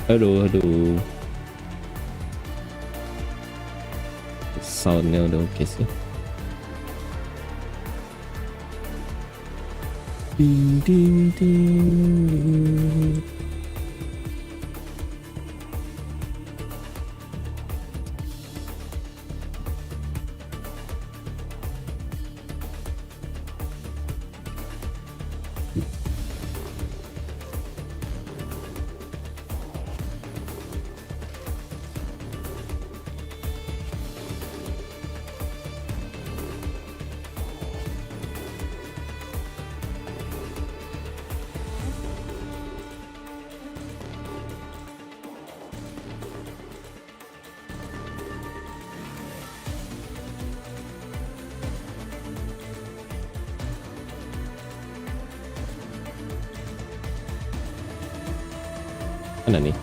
Aduh, aduh. Soundnya udah oke sih. Ding ding ding. Mana nih?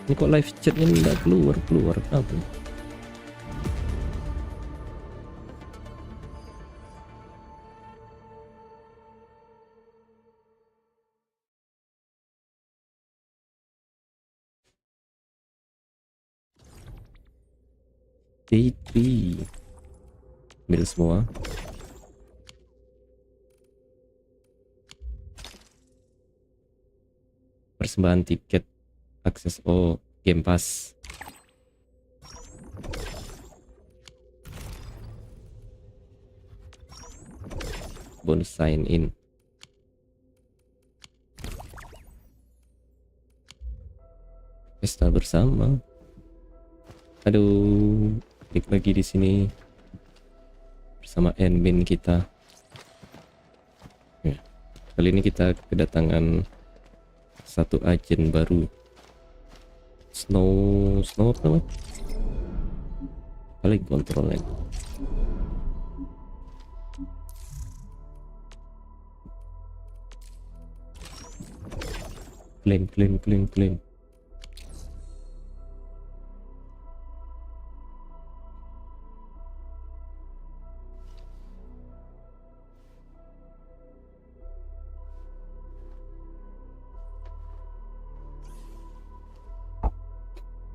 Ini kok live chatnya nggak keluar kenapa? Day 3 ambil semua. Persembahan tiket akses Game Pass. Bonus sign in. Pesta bersama. Aduh, klik lagi di sini bersama admin kita. Ya, kali ini kita kedatangan satu agen baru. Snow apa? Paling kontrolnya. Claim.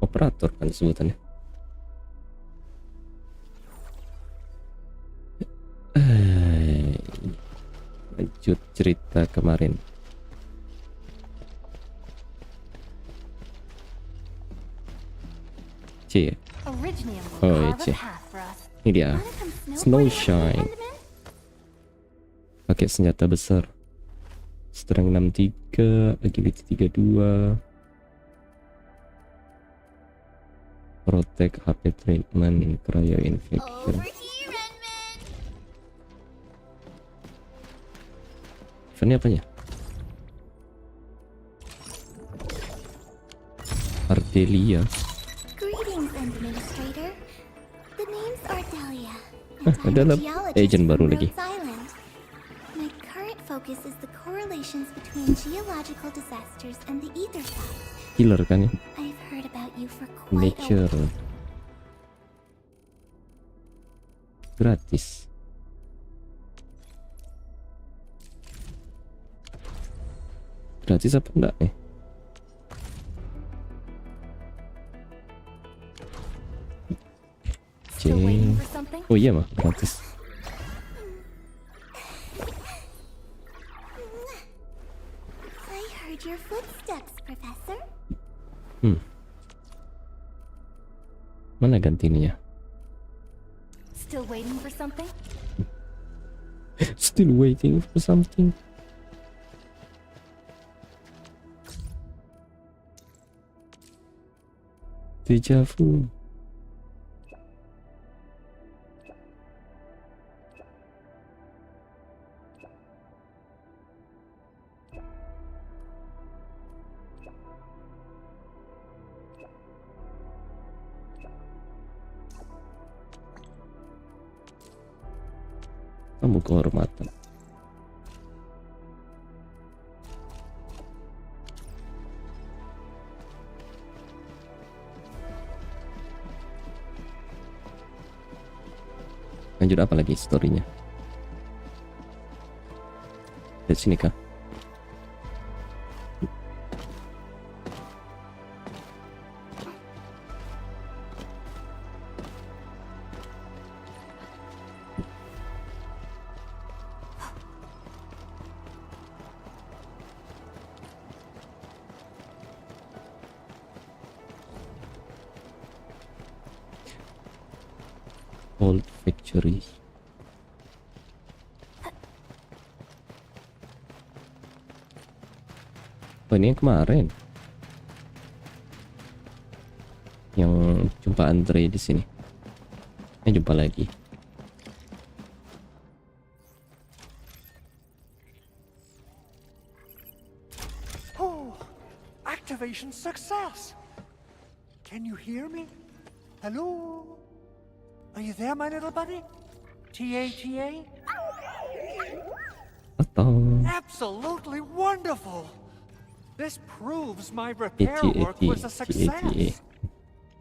Operator kan sebutannya. Lanjut cerita kemarin. C ya? Oh C. Ini dia Snowshine. Pakai senjata besar, strength 63, agility 32, protect HP treatment, cryo infection. Ini apanya? Ardelia. Adalah agent baru lagi. Killer kan ya? Nature. Gratis. Gratis apa enggak nih? Oh iya mah gratis. Mana gantinya? Still waiting for something? Still waiting for something. Deja vu. Kamu kehormatan. Lanjut apa lagi storynya? Dari sini kah? Old factory. Oh, ini yang kemarin yang jumpa Andre di sini. Jumpa lagi. Oh, activation success. Can you hear me? Hello? Are you there, my little buddy? T-A-T-A? Absolutely wonderful! This proves my repair work was a success.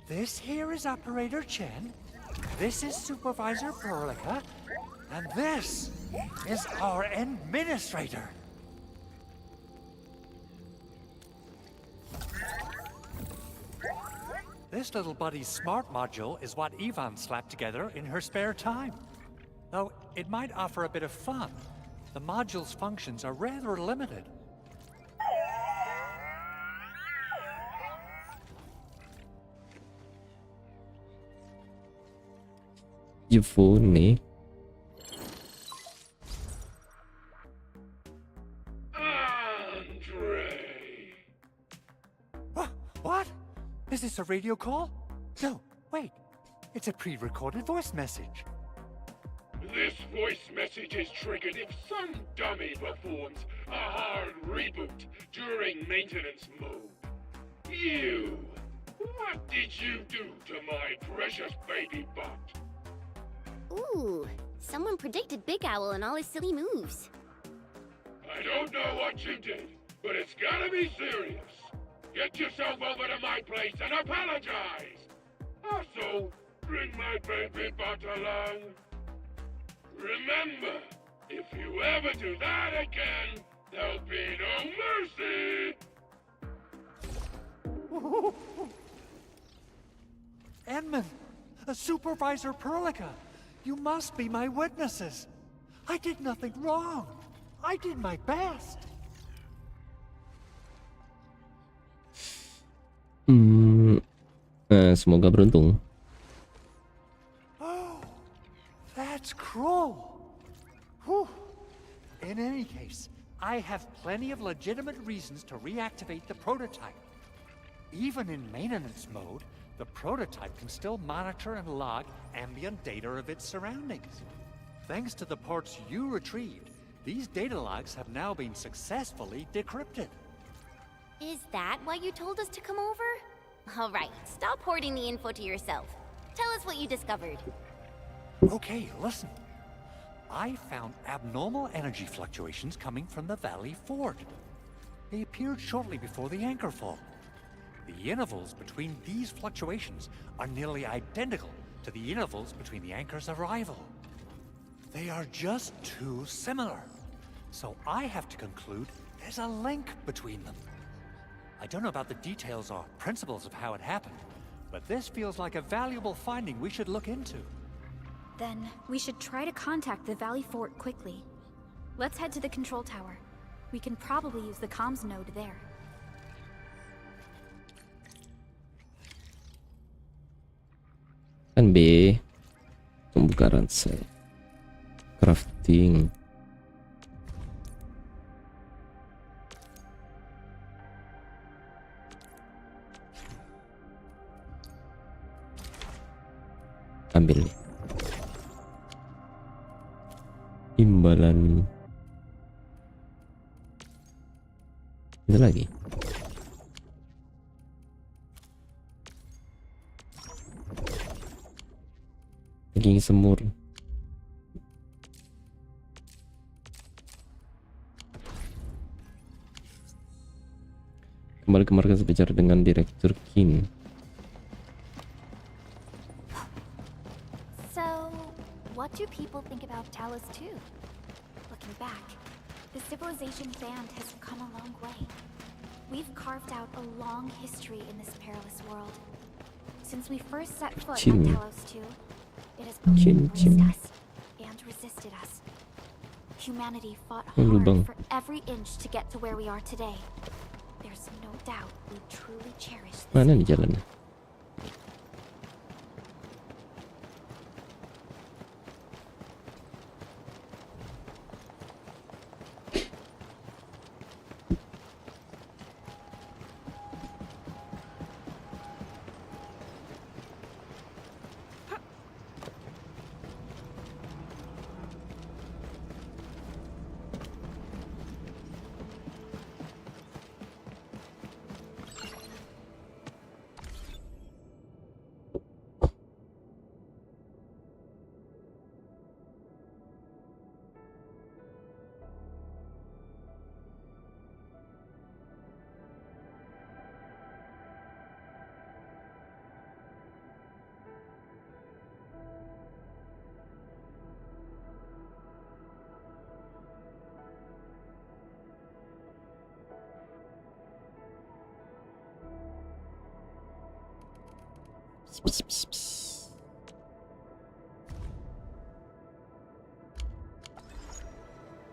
This here is Operator Chen, this is Supervisor Perlica, and this is our Administrator. This little buddy's smart module is what Yvonne slapped together in her spare time. Though it might offer a bit of fun, the module's functions are rather limited. Funny. What? Is this a radio call? No, wait. It's a pre-recorded voice message. This voice message is triggered if some dummy performs a hard reboot during maintenance mode. You! What did you do to my precious baby butt? Ooh, someone predicted Big Owl and all his silly moves. I don't know what you did, but it's gotta be serious. Get yourself over to my place and apologize. Also, bring my baby butt along. Remember, if you ever do that again, there'll be no mercy. Edmund, Supervisor Perlica, you must be my witnesses. I did nothing wrong. I did my best. Semoga beruntung. Oh, that's cruel. Whew. In any case, I have plenty of legitimate reasons to reactivate the prototype. Even in maintenance mode, the prototype can still monitor and log ambient data of its surroundings. Thanks to the parts you retrieved, these data logs have now been successfully decrypted. Is that why you told us to come over? All right, stop hoarding the info to yourself. Tell us what you discovered. Okay, listen. I found abnormal energy fluctuations coming from the Valley Fort. They appeared shortly before the anchor fall. The intervals between these fluctuations are nearly identical to the intervals between the anchor's arrival. They are just too similar. So I have to conclude there's a link between them. I don't know about the details or principles of how it happened, but this feels like a valuable finding we should look into. Then we should try to contact the Valley Fort quickly. Let's head to the control tower. We can probably use the comms node there. Kan B, pembukaan sel, crafting. Ambil nih. Imbalan. Itu lagi. Daging semur. Kembali ke markas bicara dengan Direktur Kin. So, what what do people think about Talos too? Looking back, the civilization band has come a long way. We've carved out a long history in this perilous world. Since we first set foot on Chin. Talos 2, it has both Chin, embraced chin. us and resisted us. Humanity fought lubang. hard for every inch to get to where we are today. There's no doubt we truly cherish this. Mana nih jalannya?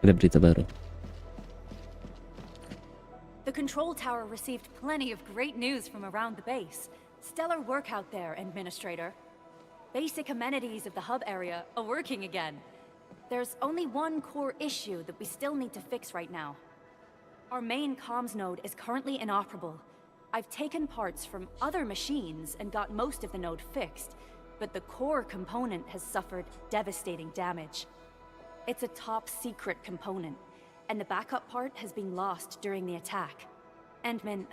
Ada berita baru. The control tower received plenty of great news from around the base. Stellar work out there, Administrator. Basic amenities of the hub area are working again. There's only one core issue that we still need to fix right now. Our main comms node is currently inoperable. I've taken parts from other machines and got most of the node fixed, but the core component has suffered devastating damage. It's a top-secret component, and the backup part has been lost during the attack. Endman,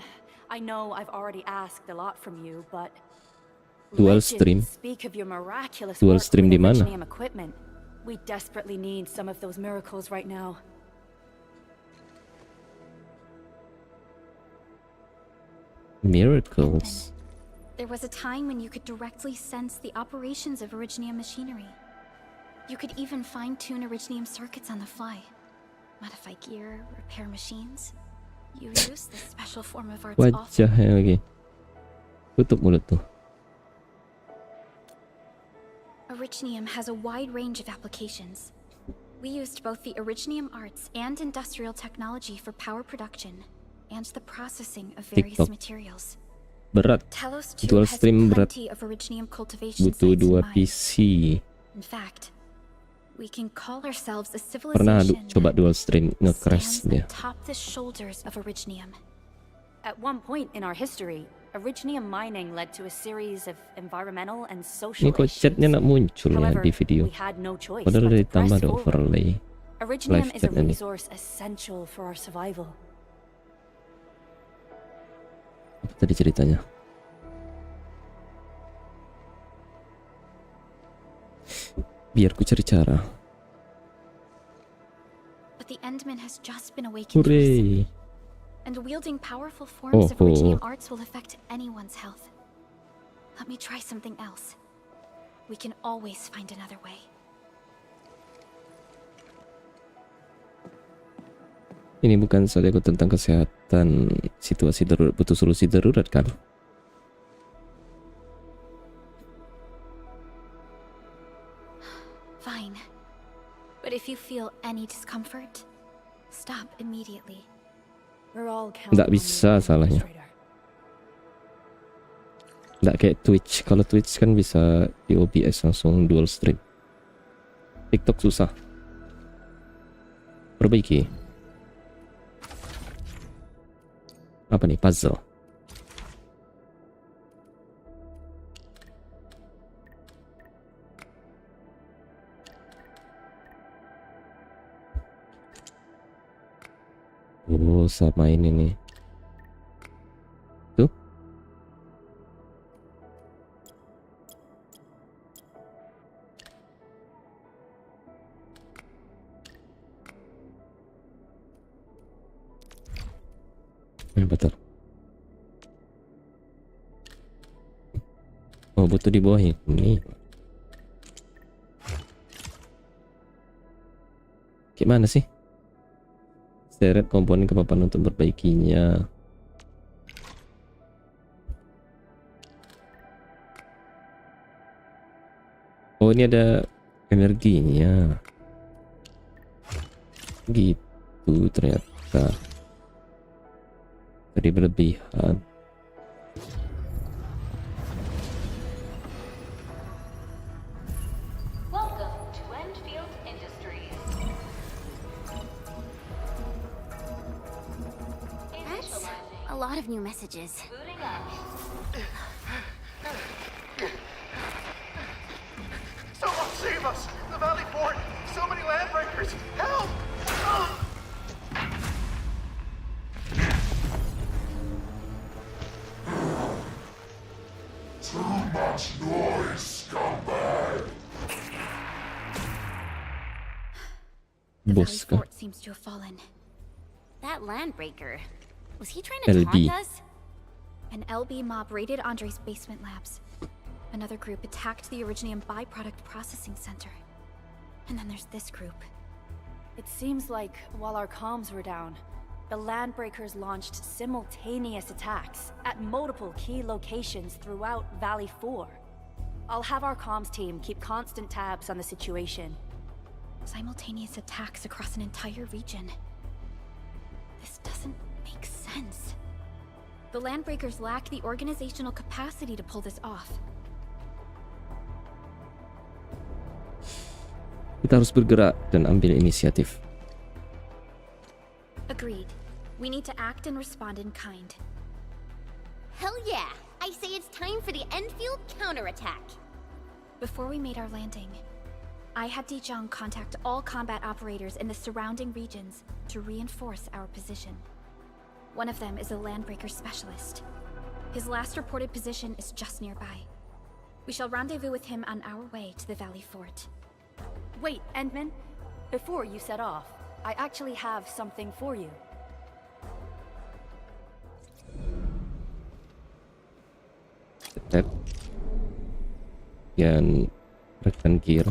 I know I've already asked a lot from you, but Dual legends stream. speak of your miraculous Dual work stream with di mana? Originium equipment. We desperately need some of those miracles right now. Miracles. There was a time when you could directly sense the operations of Originium machinery. You could even fine-tune Originium circuits on the fly. Modify gear, repair machines. You use this special form of arts often. Wajahnya lagi. Tutup mulut tuh. Originium has a wide range of applications. We used both the Originium arts and industrial technology for power production and the processing of various TikTok. materials. Berat. Talos 2 Dual has stream berat. plenty of Originium cultivation Butuh sites in dua mind. PC. In fact, we can call ourselves a Pernah civilization coba dual stream, nggak crash that stands dia. atop the shoulders of Originium. At one point in our history, Originium mining led to a series of environmental and social Ini kok issues. chatnya nggak muncul ya However, di video. we had no choice Padahal but udah to ditambah press ada forward. overlay. Originium live is a chat ini. resource essential for our survival. Apa tadi ceritanya? Biar ku cari cara. But the Endman has just been awakened to us, Hooray! and wielding powerful forms of Oh, oh. Originium arts will affect anyone's health. Let me try something else. We can always find another way. Ini bukan saja tentang kesehatan, situasi darurat, butuh solusi darurat kan? Fine. But if you feel any discomfort, stop immediately. We're all counting Nggak on you, bisa salahnya. Administrator. Nggak kayak Twitch. Kalau Twitch kan bisa di OBS langsung dual stream. TikTok susah. Perbaiki. Apa nih? Puzzle. Oh, sama ini nih. Tuh. Betul. Oh, butuh di bawah ini. Gimana sih? Seret komponen kemampuan untuk perbaikinya. Oh, ini ada energinya. Gitu ternyata. Tadi berlebihan. Welcome to Endfield Industries. That's a lot of new messages. Booting up. Someone save us! The Valley Fort! So many landbreakers! Help! Too much noise, scumbag! The Valley Bos kah? Fort seems to have fallen. That landbreaker. Was he trying to LB. taunt us? An LB mob raided Andre's basement labs. Another group attacked the Originium byproduct processing center. And then there's this group. It seems like while our comms were down, the Landbreakers launched simultaneous attacks at multiple key locations throughout Valley 4. I'll have our comms team keep constant tabs on the situation. Simultaneous attacks across an entire region. This doesn't make sense. The Landbreakers lack the organizational capacity to pull this off. Kita harus bergerak dan ambil inisiatif. Agreed. We need to act and respond in kind. Hell yeah! I say it's time for the Endfield counterattack. Before we made our landing, I had Dijon contact all combat operators in the surrounding regions to reinforce our position. One of them is a Landbreaker specialist. His last reported position is just nearby. We shall rendezvous with him on our way to the Valley Fort. Wait, Endman, before you set off, I actually have something for you. Tab. Dan rekan gear.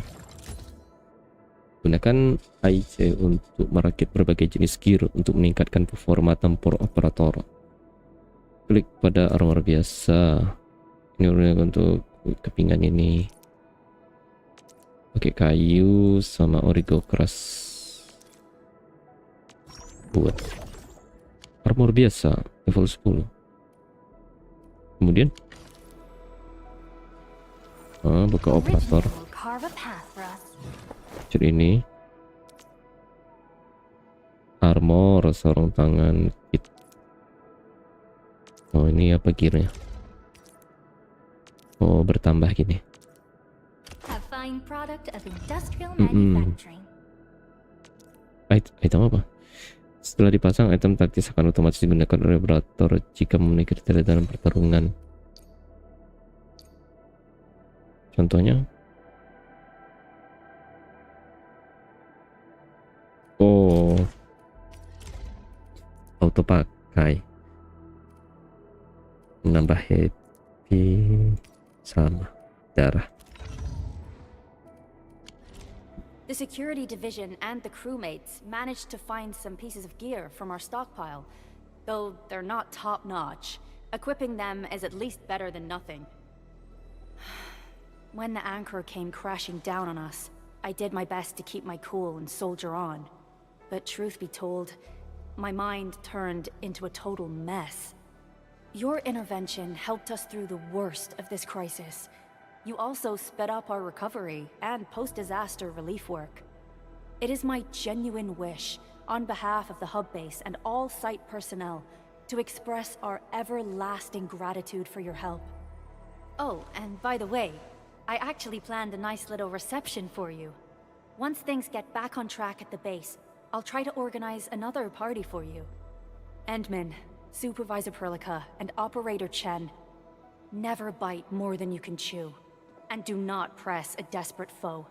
Gunakan IC untuk merakit berbagai jenis gear untuk meningkatkan performa tempur operator. Klik pada armor biasa. Ini untuk kepingan ini. Pakai kayu sama origo keras. Buat armor biasa level 10. Kemudian buka operator. Originium will carve a path for us. Curi ini armor, sarung tangan, kit. Oh, ini apa gearnya? Oh, bertambah gini. A fine product of industrial Mm-mm. manufacturing. Item apa? Setelah dipasang, item taktis akan otomatis digunakan oleh operator jika memenuhi kriteria dalam pertarungan. Contohnya, oh, auto pakai, menambah happy sama darah. The security division and the crewmates managed to find some pieces of gear from our stockpile, though they're not top-notch. Equipping them is at least better than nothing. When the anchor came crashing down on us, I did my best to keep my cool and soldier on. But truth be told, my mind turned into a total mess. Your intervention helped us through the worst of this crisis. You also sped up our recovery and post-disaster relief work. It is my genuine wish, on behalf of the hub base and all site personnel, to express our everlasting gratitude for your help. Oh, and by the way, I actually planned a nice little reception for you. Once things get back on track at the base, I'll try to organize another party for you. Endman, Supervisor Perlica, and Operator Chen, never bite more than you can chew. And do not press a desperate foe.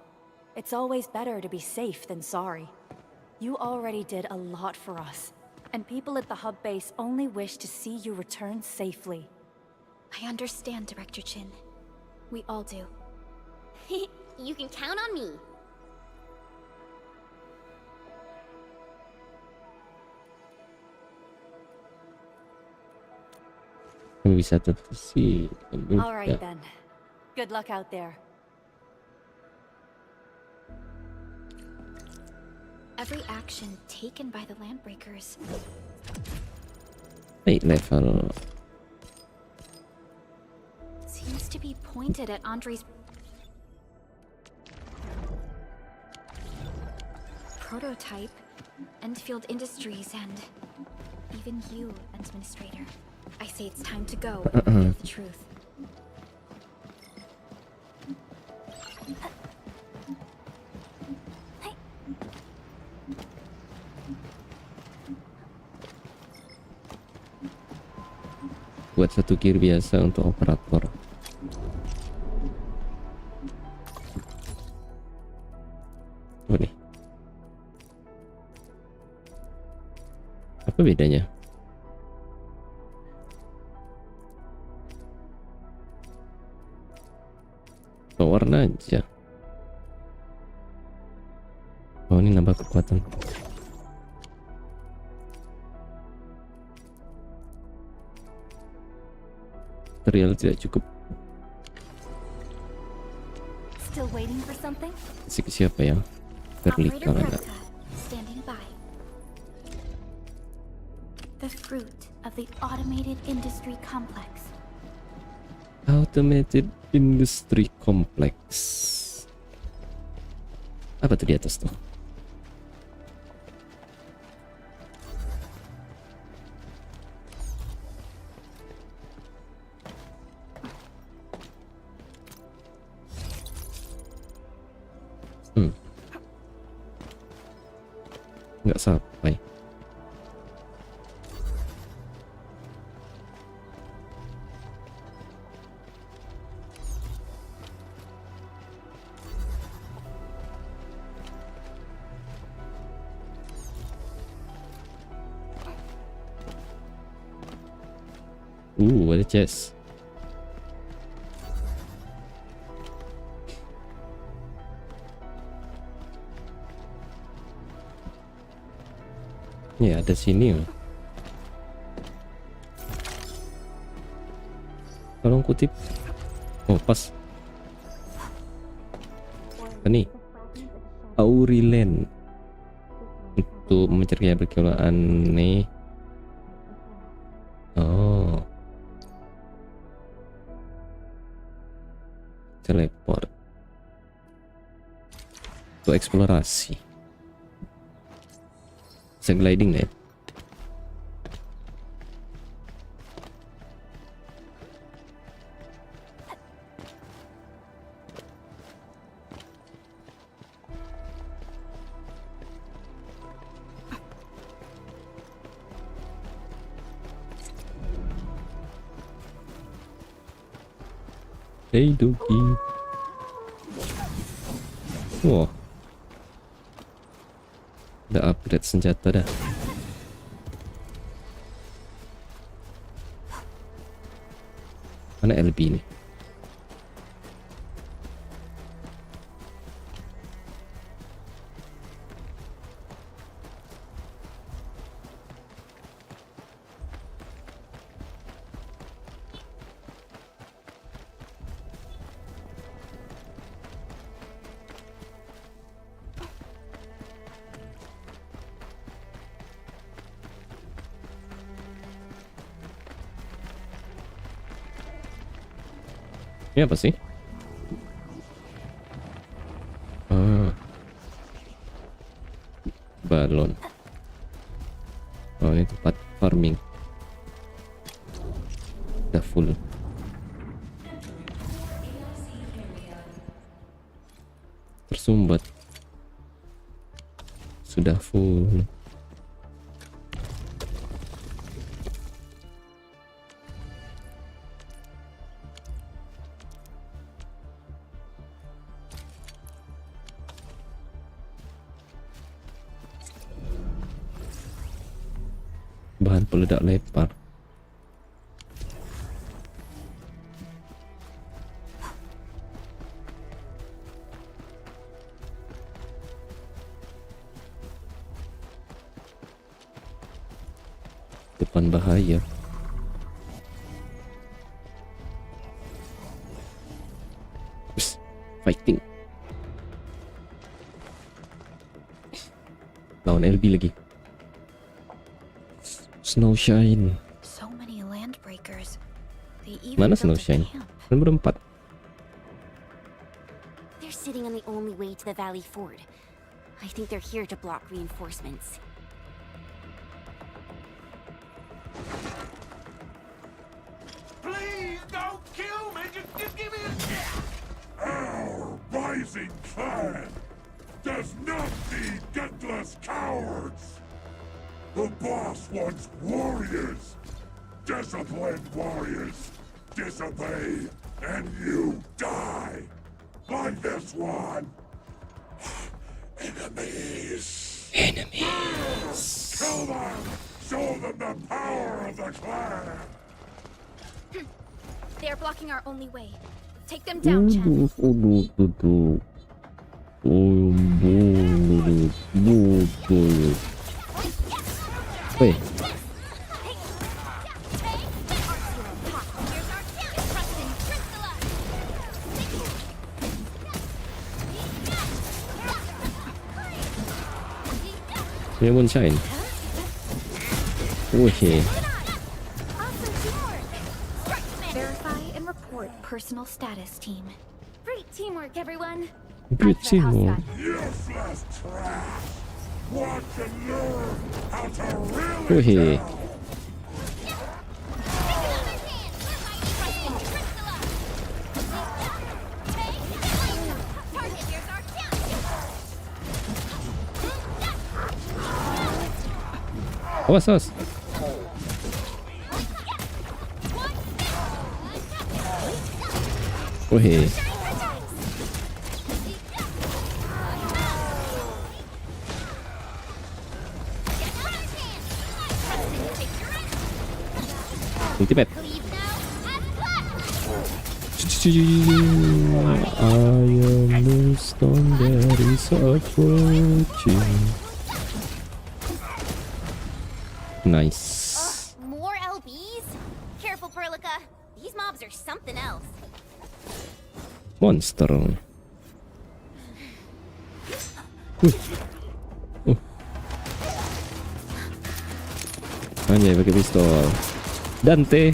It's always better to be safe than sorry. You already did a lot for us, and people at the hub base only wish to see you return safely. I understand, Director Chin. We all do. You can count on me. Kami bisa tetap sih. All right then. Good luck out there. Every action taken by the Landbreakers Baik, level. seems to be pointed at Andre's prototype, Endfield Industries, and even you, Administrator. I say it's time to go and reveal the truth. Buat satu gear biasa untuk operator. Oh nih. Apa bedanya? Oh, warna aja. Oh, ini nambah kekuatan. Material tidak cukup. Still waiting for something? Siapa ya? Terlihat Operator ada. Krupka, standing by. The fruit of the automated industry complex. Automated Industry Complex. Apa tuh di atas tuh? Nggak sampai. Ada chest. Ya, ada sini. Tolong kutip. Oh, pas. Ini Aurilen untuk mencegah berkelolaan nih. Oh, teleport untuk eksplorasi. Bisa gliding ya? Hey Doki. Wah, udah upgrade senjata dah. Mana LB nih? Ini apa sih? Balon. Oh, ini tempat farming. Udah full. Tersumbat. Sudah full. Bahan peledak lepar. Depan bahaya. Fighting. Lawan LB lagi. Snowshine. So many land breakers. They even Mana built a Snowshine? camp. Kan berempat. They're sitting on the only way to the Valley Ford. I think they're here to block reinforcements. Please don't kill me. Just give me a... Our rising clan does not need gutless cowards. The boss wants warriors. Disciplined warriors. Disobey and you die. Like this one. Enemies. Enemies. Kill them. Show them the power of the clan. They are blocking our only way. Take them down, Chen. Wait. Ini moonshine. Okay. Verify and report personal status, team. Great teamwork, everyone. Good I've read team. House Useless trash. Watch and learn how to really Okay. kill. Awas, awas. Wih. Ultimate. I am the storm that is approaching. Nice. More LBs? Careful, Perlica. These mobs are something else. Monster. Anjay pakai pistol. Dante.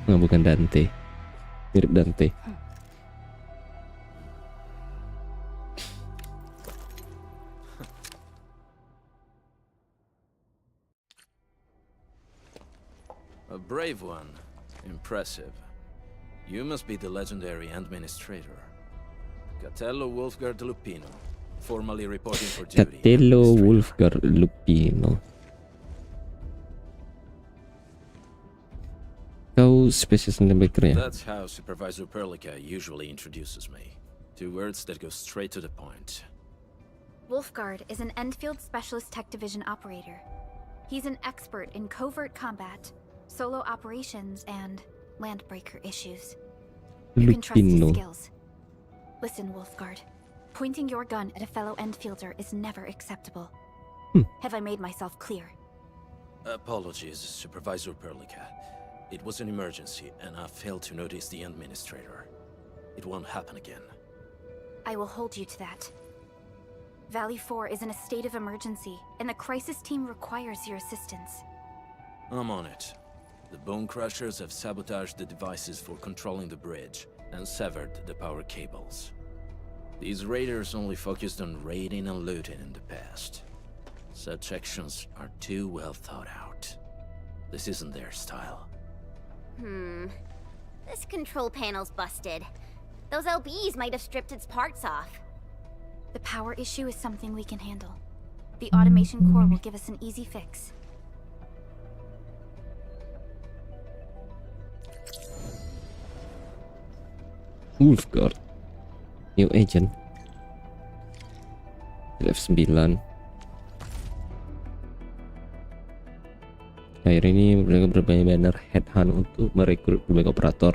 Nah, bukan Dante. Mirip Dante. A brave one. Impressive. You must be the legendary administrator. Catello Wolfgard Lupino, formally reporting for duty. Catello Wolfgard Lupino. Kau spesies linebacker ya? That's how Supervisor Perlica usually introduces me. 2 words that go straight to the point. Wolfgard is an Endfield Specialist Tech Division operator. He's an expert in covert combat, solo operations, and landbreaker issues. You can trust his Lupino. skills. Listen, Wolfgard. Pointing your gun at a fellow Endfielder is never acceptable. Have I made myself clear? Apologies, Supervisor Perlica. It was an emergency, and I failed to notice the administrator. It won't happen again. I will hold you to that. Valley 4 is in a state of emergency, and the crisis team requires your assistance. I'm on it. The Bone Crushers have sabotaged the devices for controlling the bridge and severed the power cables. These raiders only focused on raiding and looting in the past. Such actions are too well thought out. This isn't their style. This control panel's busted. Those LBs might have stripped its parts off. The power issue is something we can handle. The automation core will give us an easy fix. Wolfgard. New agent. F9. Akhir ini mereka berbanyak banner headhunt untuk merekrut berbagai operator.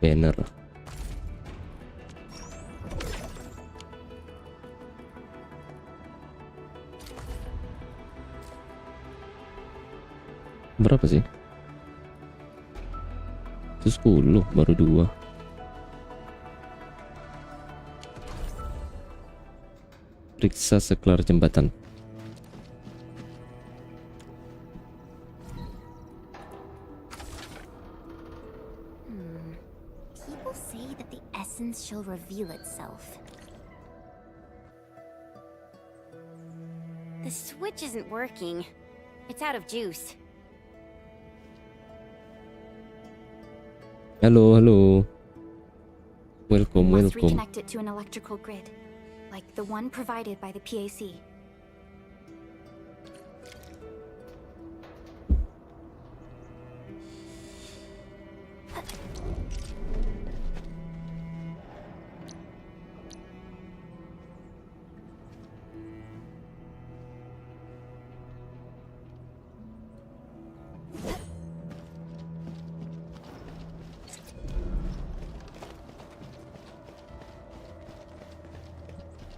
Banner. Berapa sih? Itu 10, baru 2. Periksa sekelar jembatan. People say that the essence shall reveal itself. The switch isn't working. It's out of juice. Halo, halo. Welcome, Must welcome. reconnect it to an electrical grid, like the one provided by the PAC.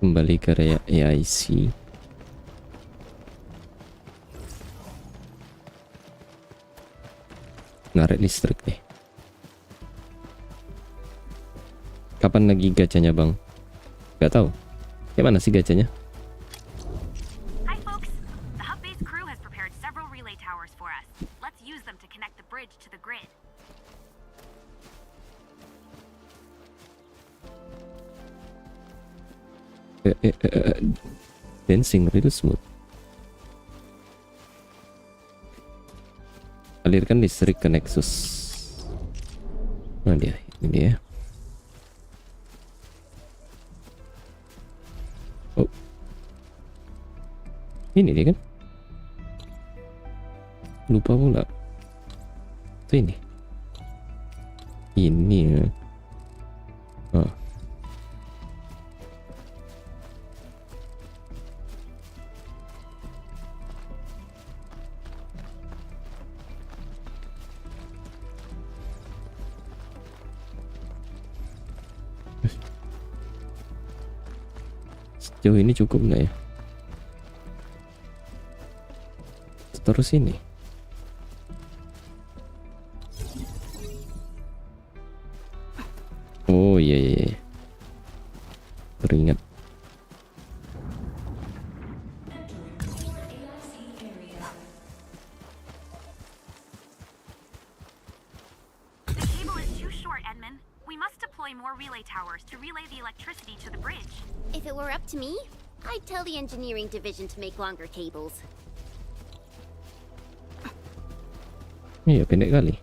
Kembali ke area AIC. Narik listrik deh. Kapan lagi gacanya, Bang? Gak tahu. Kayak mana sih gacanya? Hi, folks. The hub base crew has prepared several relay towers for us. Let's use them to connect the bridge to the grid. Dancing real smooth. Alirkan listrik ke Nexus. Nah dia, ini dia. Oh, ini dia kan? Lupa pula. Itu ini. Ini ya. Ah. Sejauh ini cukup nggak ya? Terus ini. Oh iya iya, iya. Teringat. The cable is too short, Edmund. We must deploy more relay towers to relay the electricity to the bridge. If it were up to me, I'd tell the engineering division to make longer cables. Iya pendek kali.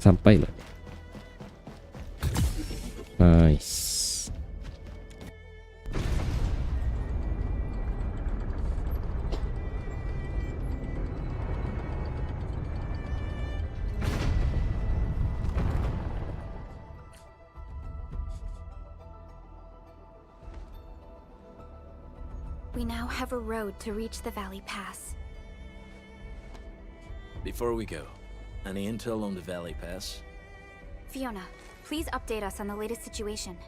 Sampai loh. Nice. We now have a road to reach the Valley Pass. Before we go, any intel on the Valley Pass? Fiona, please update us on the latest situation.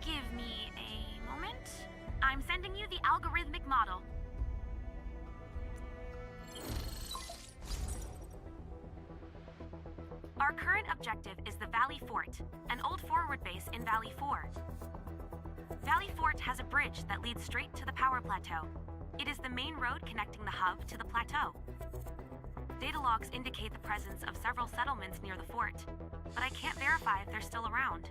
Give me a moment. I'm sending you the algorithmic model. Our current objective is the Valley Fort, an old forward base in Valley 4. Valley Fort has a bridge that leads straight to the power plateau. It is the main road connecting the hub to the plateau. Data logs indicate the presence of several settlements near the fort, but I can't verify if they're still around.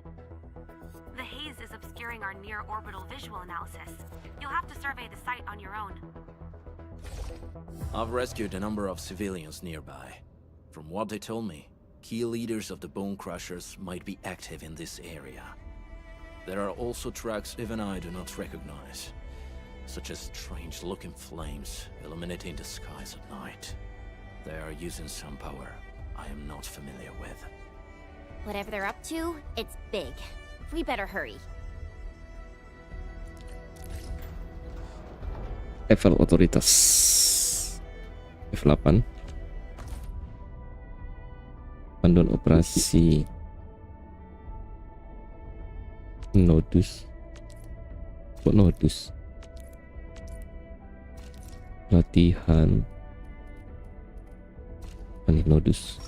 The haze is obscuring our near-orbital visual analysis. You'll have to survey the site on your own. I've rescued a number of civilians nearby. From what they told me, key leaders of the Bone Crushers might be active in this area. There are also tracks even I do not recognize, such as strange-looking flames illuminating the skies at night. They are using some power I am not familiar with. Whatever they're up to, it's big. We better hurry. Level otoritas F8. Panduan operasi Nodus. Kok Nodus? Latihan. Ini Nodus.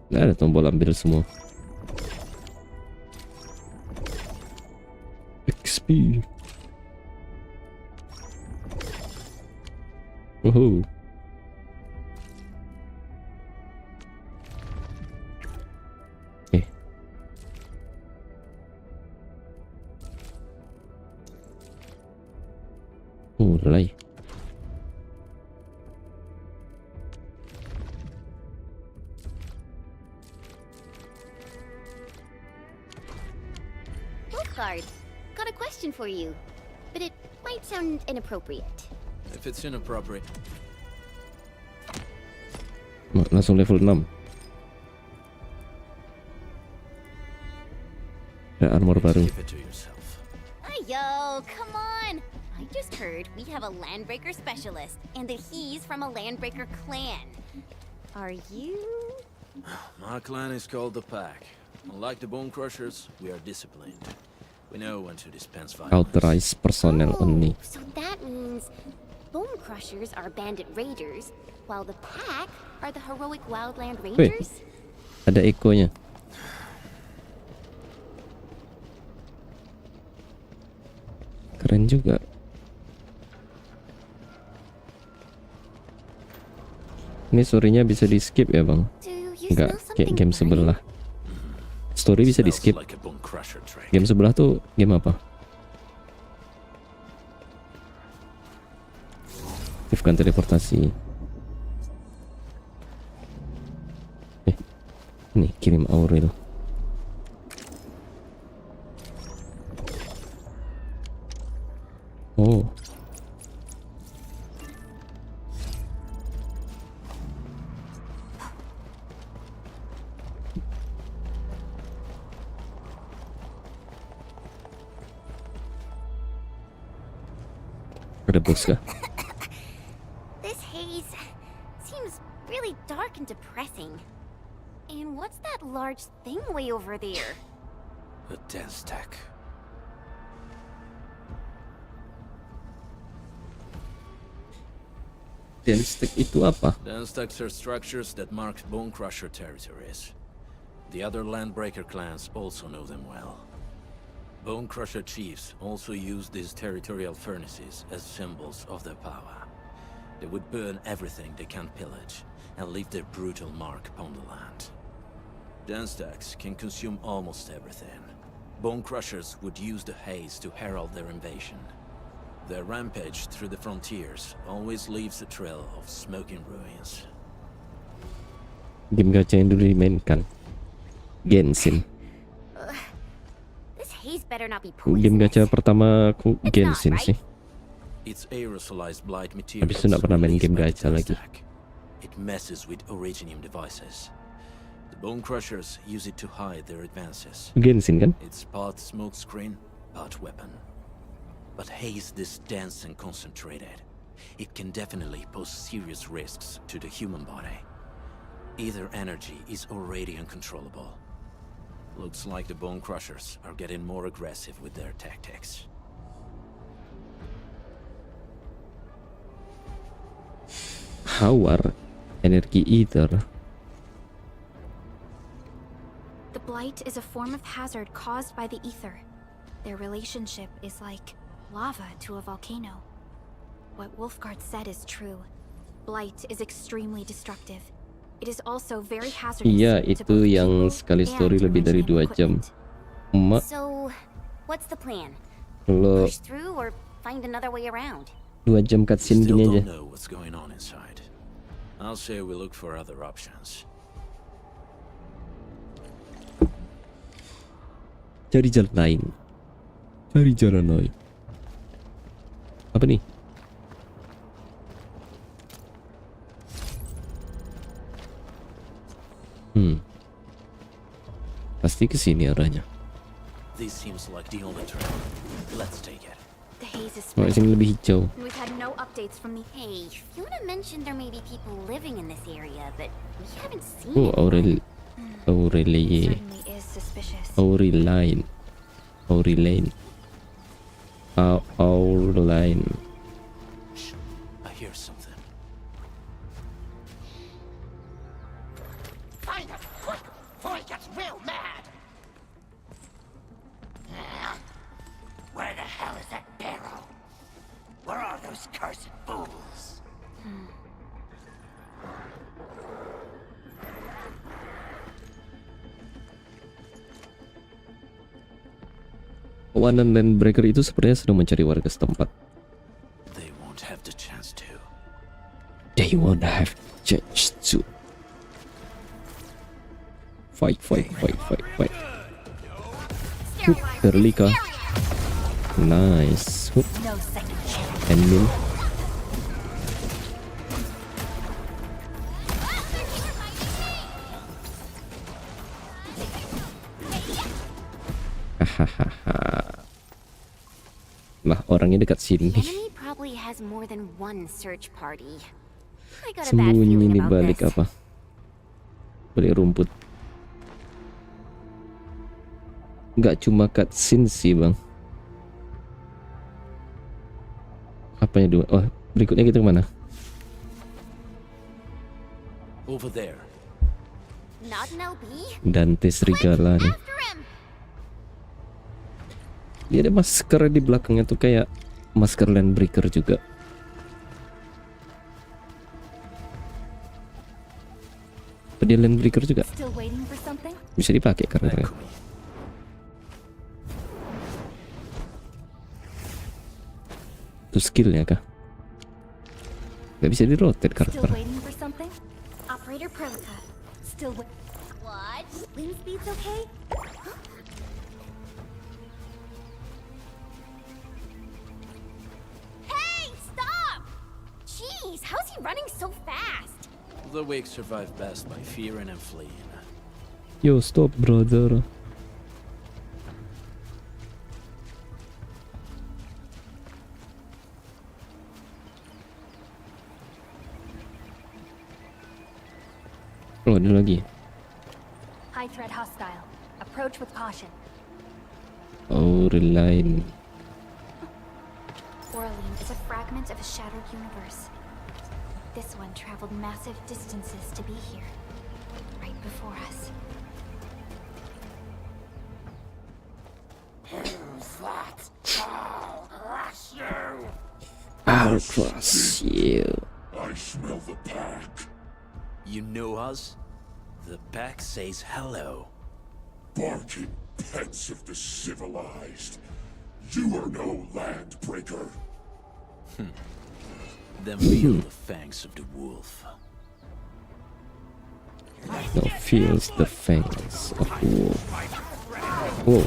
Nggak ada tombol ambil semua. XP. Woohoo. Mulai. Wolfguard, got a question for you, but it might sound inappropriate. If it's inappropriate, Langsung level 6. Ada armor baru. keep it to yourself. Yo, come on! I just heard we have a landbreaker specialist, and that he's from a landbreaker clan. Are you? My clan is called the Pack. Unlike the Bone Crushers, we are disciplined. We know when to dispense violence. Authorized personnel only. So that means Bone Crushers are bandit raiders, while the Pack are the heroic wildland rangers? Ada ekonya. Keren juga. Ini story-nya bisa di skip ya bang? Do you Enggak, smell kayak something game burning? sebelah. Story bisa di Smells skip. like a Bone Crusher train. Game sebelah tuh game apa? Aktifkan teleportasi. Nih kirim Aurel. Oh. Ada bos kah? This haze seems really dark and depressing. And what's that large thing way over there? A dense tech. Dance stick itu apa? Dense techs are structures that mark Bone Crusher territories. The other Landbreaker clans also know them well. Bone Crusher chiefs also use these territorial furnaces as symbols of their power. They would burn everything they can pillage and leave their brutal mark upon the land. Dense techs can consume almost everything. Bone Crushers would use the haze to herald their invasion. Their rampage through the frontiers always leaves a trail of smoking ruins. Game gacha yang dulu dimainkan. Genshin. This haze better not be Game gacha poisonous. pertama aku It's not, Genshin right? sih. It's aerosolized blight material. Habis itu nggak pernah main game gacha lagi. It messes with originium devices. The Bone Crushers use it to hide their advances. Genshin kan? It's part smokescreen, part weapon. But haze this dense and concentrated. It can definitely pose serious risks to the human body. Either energy is already uncontrollable. Looks like the Bone Crushers are getting more aggressive with their tactics. Hawar energi ether. The blight is a form of hazard caused by the ether. Their relationship is like lava to a volcano. What Wolfguard said is true. Blight is extremely destructive. It is also very hazardous. Iya, to itu both yang people sekali story and lebih dari original 2 jam. equipment. Emak So, what's the plan? kalau Push through or find another way around? 2 jam We cutscene still gini aja. don't know what's going on inside. I'll say we look for other options. Cari jalan lain. Cari jalan lain. Apa nih? Pasti ke sini arahnya. This seems like the only trail. Let's take it. The haze is Oh, spreading, sini lebih hijau. and we've had no updates from the... Hey, Fiona mentioned there may be people living in this area, but we haven't seen Oh, anyone. Aurelie. Certainly is suspicious. Aureline. Aureline. Aureline. Shh. I hear something. Find it quick before he gets real mad. Where the hell is that barrel? Where are those cursed fools? Kawanan Landbreaker itu sepertinya sedang mencari warga setempat. They won't have the chance to. They won't have chance to. Fight. Hup, Berlika. Nice. Hup. No second chance. Endfield. Hahaha. Lah, orangnya dekat The sini. enemy probably has more than one search party. I got a bad Sembunyi feeling di about balik this. apa? Balik rumput. Nggak cuma cutscene sih, Bang. Apanya dua? Oh, berikutnya kita kemana? Over there. Not an LB. Dante Serigala nih. After him. Dia ada masker di belakangnya tuh kayak masker Landbreaker juga. Apa dia Landbreaker juga? Still waiting for something? Bisa dipakai karakternya. Itu skillnya kah? Gak bisa di rotate Still karakter. waiting for something? Operator Prelica. Still wait. What? Wind speed's okay? Hey, stop! Jeez, how's he running so fast? The weak survive best by fearing and fleeing. Yo, stop, brother. Oh, ada lagi. High threat hostile. Approach with caution. Aureline. Orlean is a fragment of a shattered universe. This one traveled massive distances to be here, right before us. Who's that? I'll crush you! I'll cross you. I smell the pack. You know us? The pack says hello. Barking pets of the civilized. You are no landbreaker. Then feel the fangs of the wolf. Now feels the fangs of the wolf. Whoa.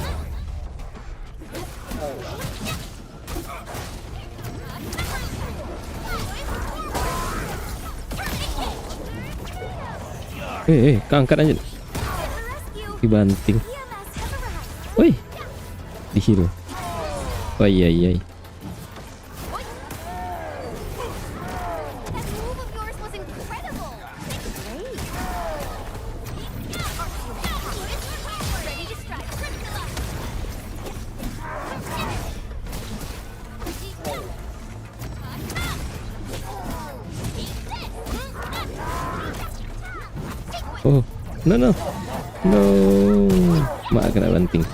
Keangkat aja. Dibanting. Woi. Di heal. Oh iya. That move of yours was incredible. Great. Ready to strike. Oh, no. Mak kena banting.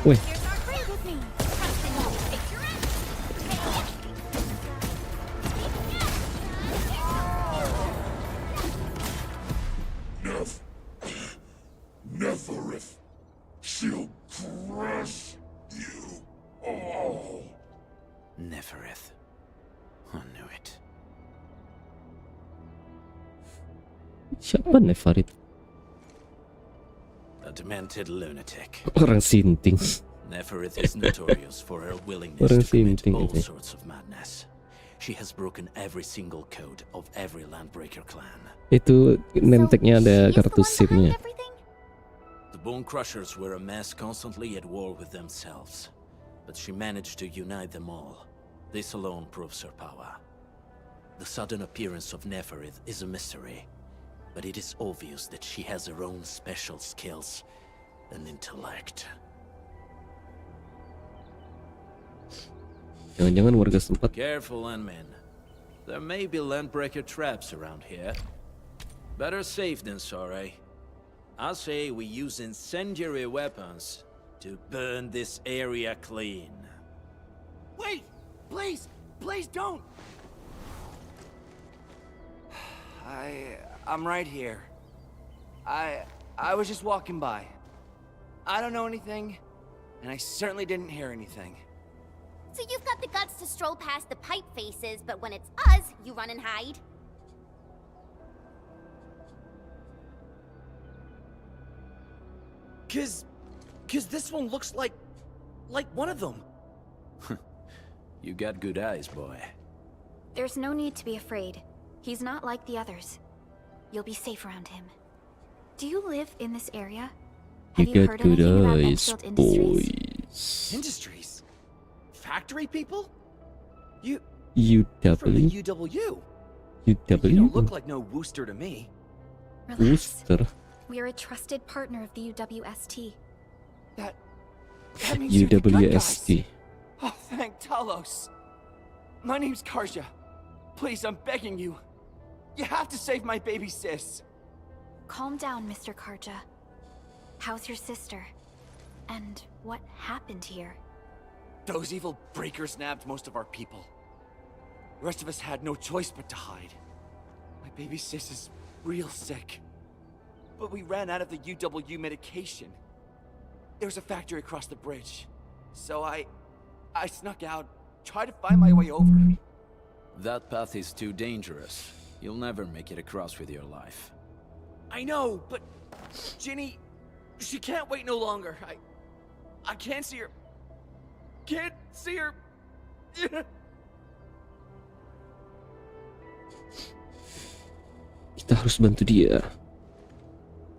Weh. Neverith. She'll crush you all. Nefereth. I knew it. Siapa nih Farid? A demented lunatic. Orang sinting. Neferith is notorious for her willingness Orang to commit sinting all ini. sorts of madness. She has broken every single code of every Landbreaker clan. Itu nemteknya ada She's the kartu one behind SIM-nya. everything? The Bone Crushers were a mess constantly at war with themselves, but she managed to unite them all. This alone proves her power. The sudden appearance of Neferith is a mystery, but it is obvious that she has her own special skills and intellect. Jangan-jangan warga setempat. Careful, Landmen. There may be Landbreaker traps around here. Better safe than sorry. I say we use incendiary weapons to burn this area clean. Wait! Please! Please don't! I'm right here. I was just walking by. I don't know anything, and I certainly didn't hear anything. So you've got the guts to stroll past the pipe faces, but when it's us, you run and hide? Cause this one looks like one of them. You got good eyes, boy. There's no need to be afraid. He's not like the others. You'll be safe around him. Do you live in this area? You Have you got heard good anything about eyes, Endfield Industries? boys. Industries? Factory people? You're UW. from the UW. UW. You don't look like no Wooster to me. Relax. Wooster. We are a trusted partner of the UWST. That means you're the good guys. UWST. Oh, thank Talos. My name's Karja. Please, I'm begging you. You have to save my baby sis. Calm down, Mr. Karja. How's your sister? And what happened here? Those evil breakers nabbed most of our people. The rest of us had no choice but to hide. My baby sis is real sick. But we ran out of the UW medication. There's a factory across the bridge. So I snuck out, tried to find my way over. That path is too dangerous. You'll never make it across with your life. I know, but Ginny, she can't wait no longer. I can't see her. Can't see her. Kita harus bantu dia.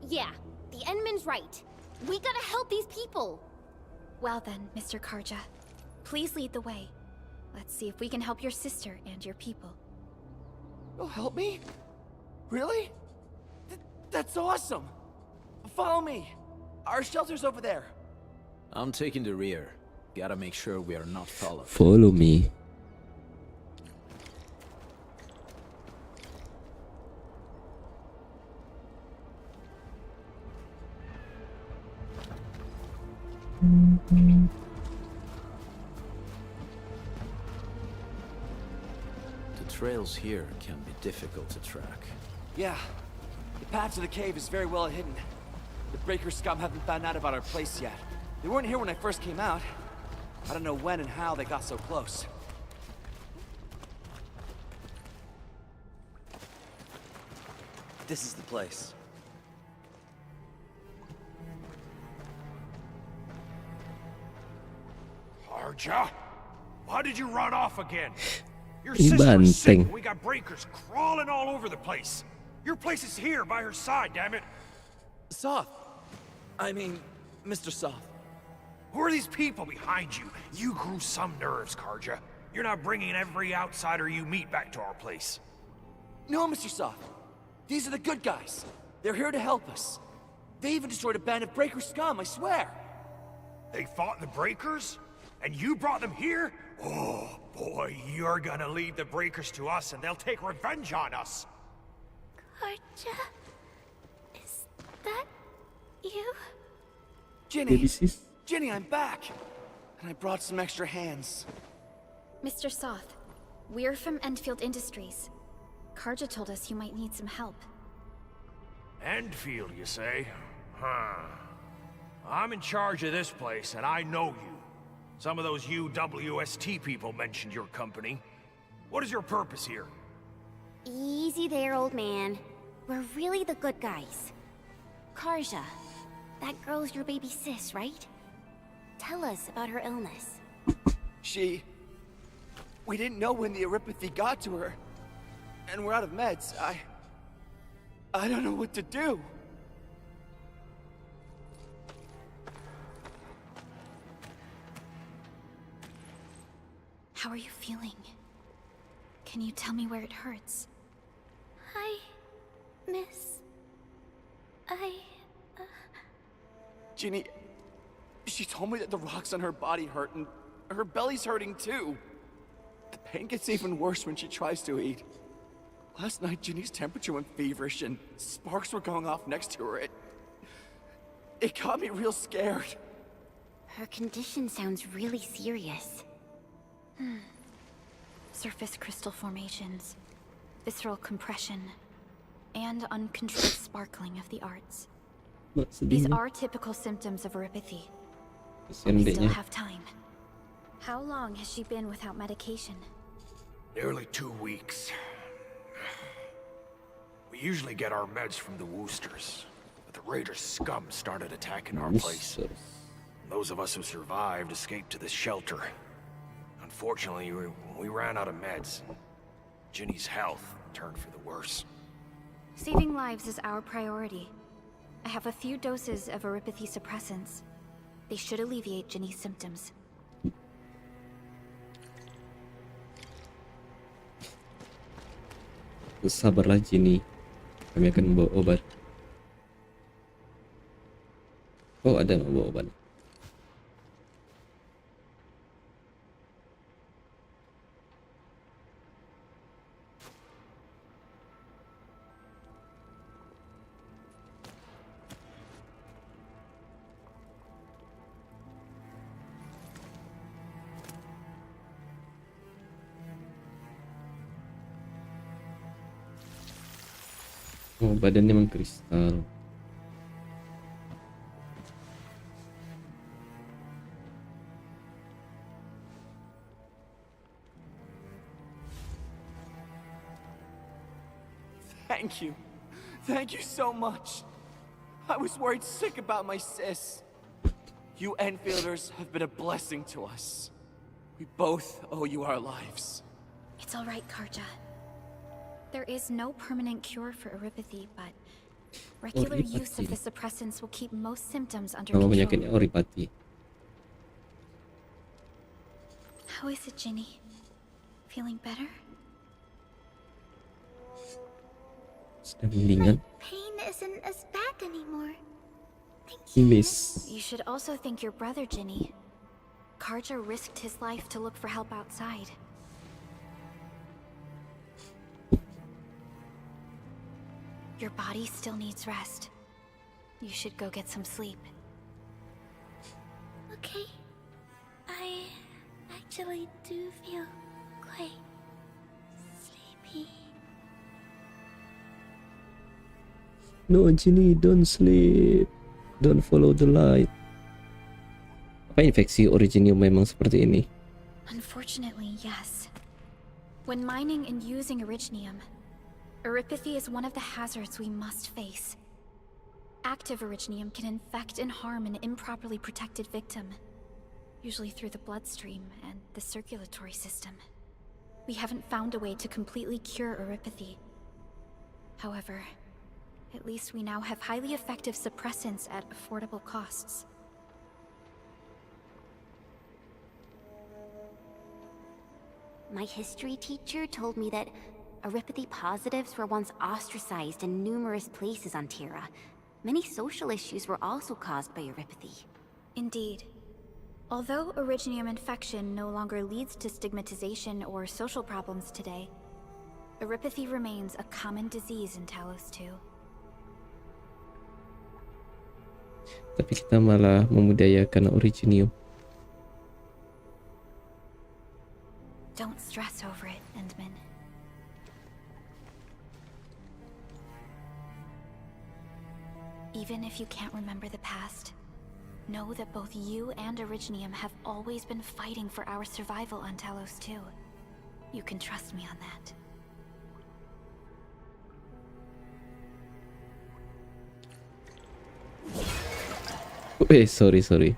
Yeah, the Endman's right. We gotta help these people. Well then, Mr. Karja, please lead the way. Let's see if we can help your sister and your people. You'll help me? Really? That's awesome. Follow me. Our shelter's over there. I'm taking the rear. Gotta make sure we are not followed. Follow me. The trails here can be difficult to track. Yeah. The path to the cave is very well hidden. The breaker scum haven't found out about our place yet. They weren't here when I first came out. I don't know when and how they got so close. This is the place. Arja? Why did you run off again? Your Ini sister's sick. banteng. And we got breakers crawling all over the place. Your place is here by her side, damn it. Soth. I mean, Mr. Soth. Who are these people behind you? You grew some nerves, Karja. You're not bringing every outsider you meet back to our place. No, Mr. Soth. These are the good guys. They're here to help us. They even destroyed a band of breaker scum, I swear. They fought the breakers? And you brought them here? Oh, boy, you're gonna leave the breakers to us and they'll take revenge on us. Karja? Is that you? Ginny. Baby sis. Ginny, I'm back. And I brought some extra hands. Mr. Soth, we're from Endfield Industries. Karja told us you might need some help. Endfield, you say? Huh. I'm in charge of this place, and I know you. Some of those UWST people mentioned your company. What is your purpose here? Easy there, old man. We're really the good guys. Karja, That girl's your baby sis, right? Tell us about her illness. We didn't know when the Eurypathy got to her. And we're out of meds. I don't know what to do. How are you feeling? Can you tell me where it hurts? Hi, miss. Ginny, she told me that the rocks on her body hurt and her belly's hurting too. The pain gets even worse when she tries to eat. Last night, Ginny's temperature went feverish and sparks were going off next to her. It got me real scared. Her condition sounds really serious. Surface crystal formations, visceral compression, and uncontrolled sparkling of the arts. Mak, These sedihnya. are typical symptoms of eurypathy. Kasihan We still adiknya. have time. How long has she been without medication? Nearly 2 weeks. We usually get our meds from the Woosters, but the Raiders' scum started attacking our place. Those of us who survived escaped to this shelter. Unfortunately, we ran out of meds. Ginny's health turned for the worse. Saving lives is our priority. I have a few doses of eurypathy suppressants. They should alleviate Ginny's symptoms. Sabarlah Ginny. Kami akan membawa obat. Oh, ada membawa obat. Oh, badannya mengkristal. Thank you. Thank you so much. I was worried sick about my sis. You Enfielders have been a blessing to us. We both owe you our lives. It's all right, Karja. There is no permanent cure for eurypathy, but regular use of the suppressants will keep most symptoms under Nama control. penyakitnya Oripati. How is it, Ginny? Feeling better? Sudah mendingan. Pain isn't as bad anymore. Thank you. Miss. You should also thank your brother, Ginny. Karja risked his life to look for help outside. Your body still needs rest. You should go get some sleep. Okay. I actually do feel quite sleepy. No, Ginny, don't sleep. Don't follow the light. Apa infeksi originium memang seperti ini? Unfortunately, yes. When mining and using originium, eurypathy is one of the hazards we must face. Active originium can infect and harm an improperly protected victim, usually through the bloodstream and the circulatory system. We haven't found a way to completely cure eurypathy. However, at least we now have highly effective suppressants at affordable costs. My history teacher told me that eurypathy positives were once ostracized in numerous places on Terra. Many social issues were also caused by eurypathy. Indeed. Although originium infection no longer leads to stigmatization or social problems today, eurypathy remains a common disease in Talos 2. Tapi kita malah memudayakan originium. Don't stress over it, Endman. Even if you can't remember the past, know that both you and Originium have always been fighting for our survival on Talos 2. You can trust me on that. Sorry.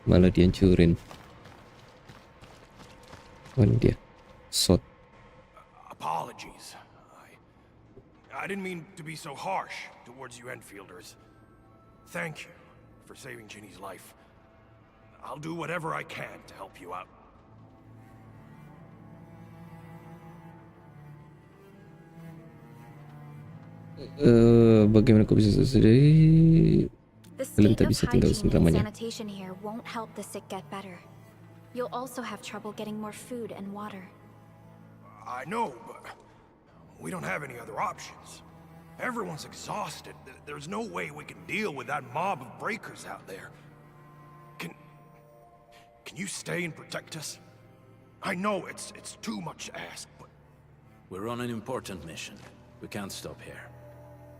Malah dihancurin. Mana dia? Shot. Apologies. I didn't mean to be so harsh towards you Enfielders. Thank you for saving Ginny's life. I'll do whatever I can to help you out. Bagaimana kau bisa sedih? The Kalian state tak of bisa tinggal hygiene and selamanya. sanitation here won't help the sick get better. You'll also have trouble getting more food and water. I know, but we don't have any other options. Everyone's exhausted. There's no way we can deal with that mob of breakers out there. Can you stay and protect us? I know it's too much to ask, but... We're on an important mission. We can't stop here.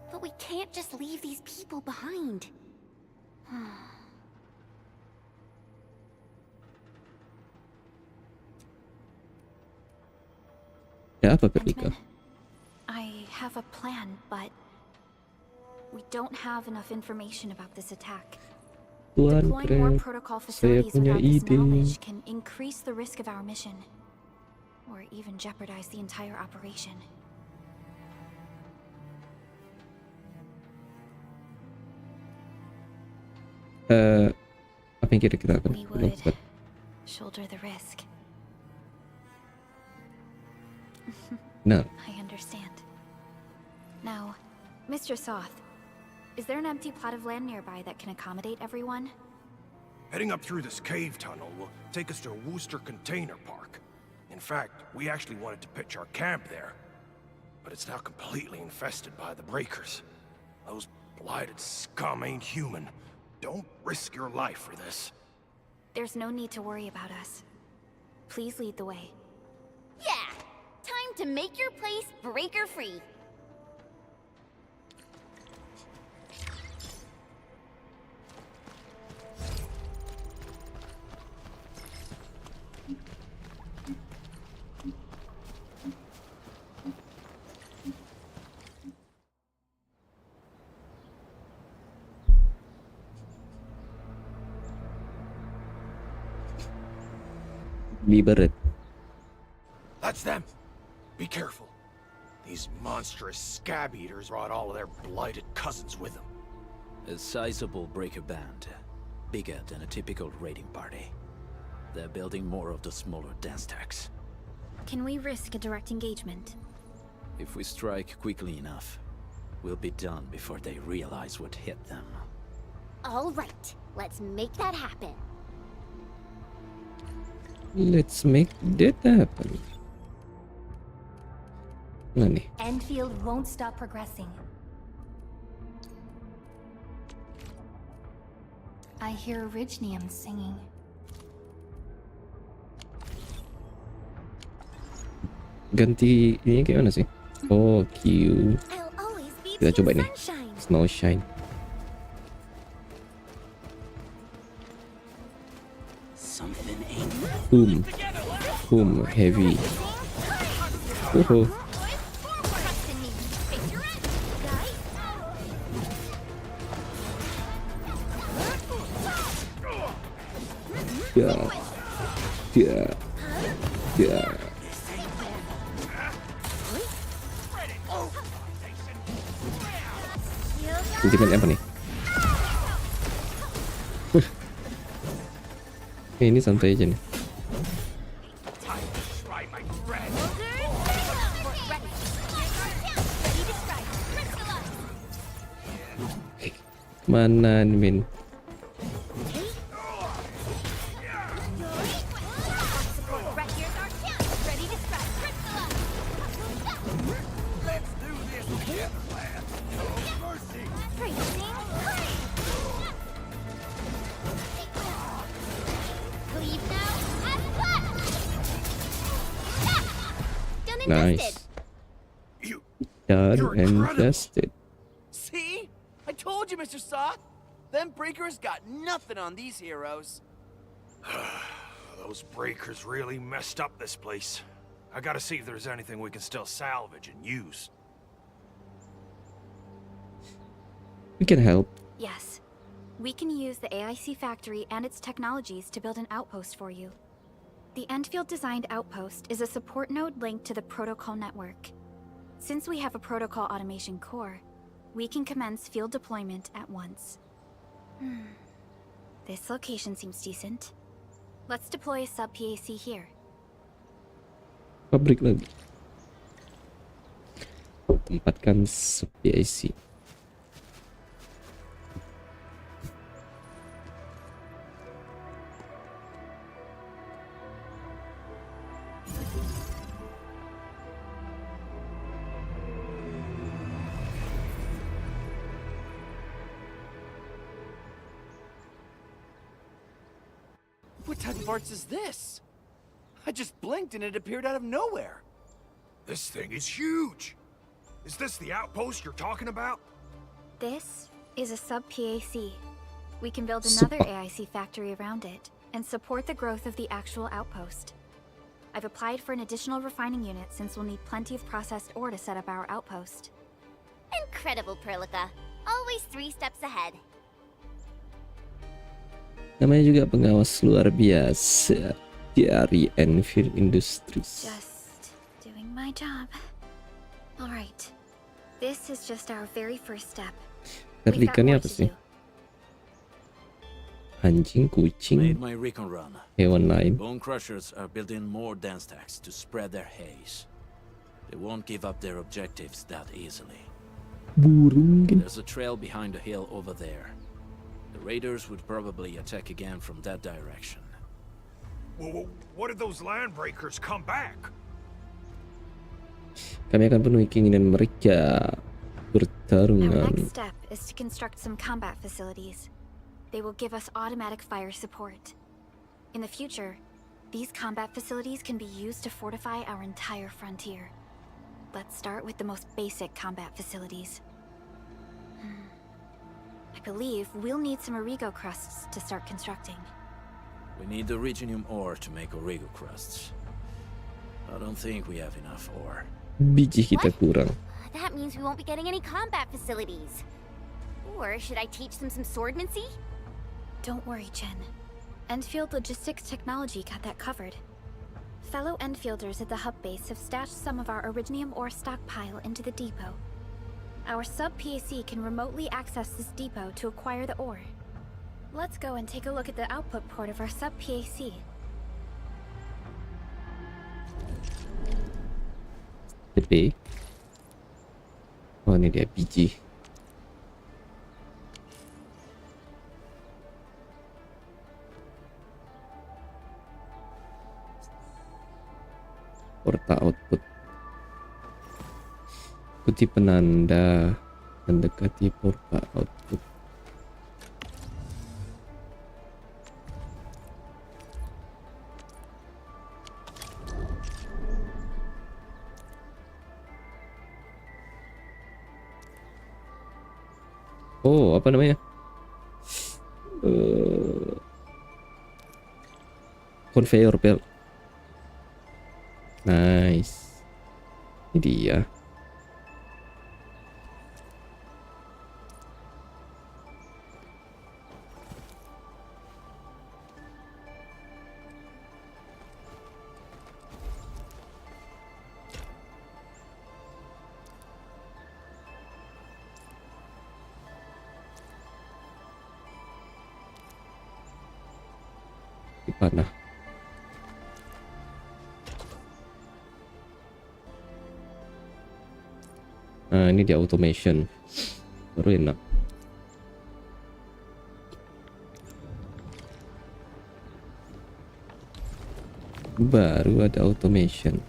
But we can't just leave these people behind. Ya apa Perlika? Benjamin, I have a plan, but we don't have enough information about this attack. Tuan Deploying more Krab, protocol saya facilities punya without this ide. knowledge can increase the risk of our mission, or even jeopardize the entire operation. Apa yang kira-kira akan We would dilakukan? shoulder the risk. Nah, I understand. Now, Mr. Soth, is there an empty plot of land nearby that can accommodate everyone? Heading up through this cave tunnel will take us to Wooster Container Park. In fact, we actually wanted to pitch our camp there. But it's now completely infested by the breakers. Those blighted scum ain't human. Don't risk your life for this. There's no need to worry about us. Please lead the way. Yeah! Time to make your place breaker-free. liberate. That's them. Be careful. These monstrous scab eaters brought all of their blighted cousins with them. A sizable breaker band. Bigger than a typical raiding party. They're building more of the smaller dance tags. Can we risk a direct engagement? If we strike quickly enough, we'll be done before they realize what hit them. All right, let's make that happen. Let's make that happen. Nah nih. Endfield won't stop progressing. I hear Orignium singing. Ganti ini kayak mana sih? Oh, Q. I'll always be Kita Team coba ini. Sunshine. Snow Shine. Something ain't Boom, heavy. Woohoo. Trust in me. Face your end, guys. Ya. Sentimen apa nih? Ini santai aja nih. Mana nih, Min? Nice. Done You're and incredible. dusted. See? I told you, Mr. Soth. Them breakers got nothing on these heroes. Those breakers really messed up this place. I gotta see if there's anything we can still salvage and use. We can help. Yes. We can use the AIC factory and its technologies to build an outpost for you. The Endfield designed outpost is a support node linked to the protocol network. Since we have a protocol automation core, we can commence field deployment at once. This location seems decent. Let's deploy a sub-PAC here. Pabrik lagi. Tempatkan sub-PAC. What type of arts is this? I just blinked and it appeared out of nowhere. This thing is huge. Is this the outpost you're talking about? This is a sub-PAC. We can build Super. another AIC factory around it and support the growth of the actual outpost. I've applied for an additional refining unit since we'll need plenty of processed ore to set up our outpost. Incredible, Perlica. Always 3 steps ahead. Namanya juga pengawas luar biasa dari Endfield Industries. Just doing my job. All right. This is just our very first step. We've got Terdikkan more apa to sih? do. Anjing, kucing, Made my recon run. hewan lain. Bone crushers are building more dance stacks to spread their haze. They won't give up their objectives that easily. Burung kan? There's a trail behind the hill over there. The raiders would probably attack again from that direction. Well, what if those land breakers come back? Kami akan penuhi keinginan mereka. Our Pertarungan. next step is to construct some combat facilities. They will give us automatic fire support. In the future, these combat facilities can be used to fortify our entire frontier. Let's start with the most basic combat facilities. I believe we'll need some Origo crusts to start constructing. We need the Reginium ore to make Origo crusts. I don't think we have enough ore. Biji kita kurang. That means we won't be getting any combat facilities. Or should I teach them some swordmancy? Don't worry, Chen. Endfield Logistics Technology got that covered. Fellow Enfielders at the hub base have stashed some of our Originium ore stockpile into the depot. Our sub-PAC can remotely access this depot to acquire the ore. Let's go and take a look at the output port of our sub-PAC. TP. Oh, ini dia biji. Porta output. Ikuti penanda mendekati porta output. Oh, apa namanya? Conveyor belt. Nice. Ini dia. Di mana? Nah, ini dia automation. Baru enak. Baru ada automation.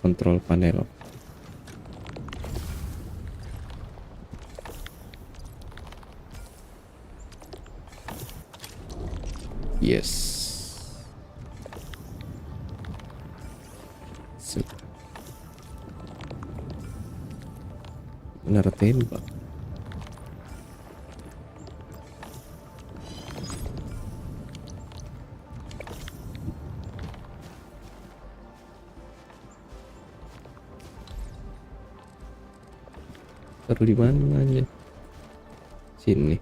Control panel. Yes. Benar tembak. Taruh di mana aja? Sini.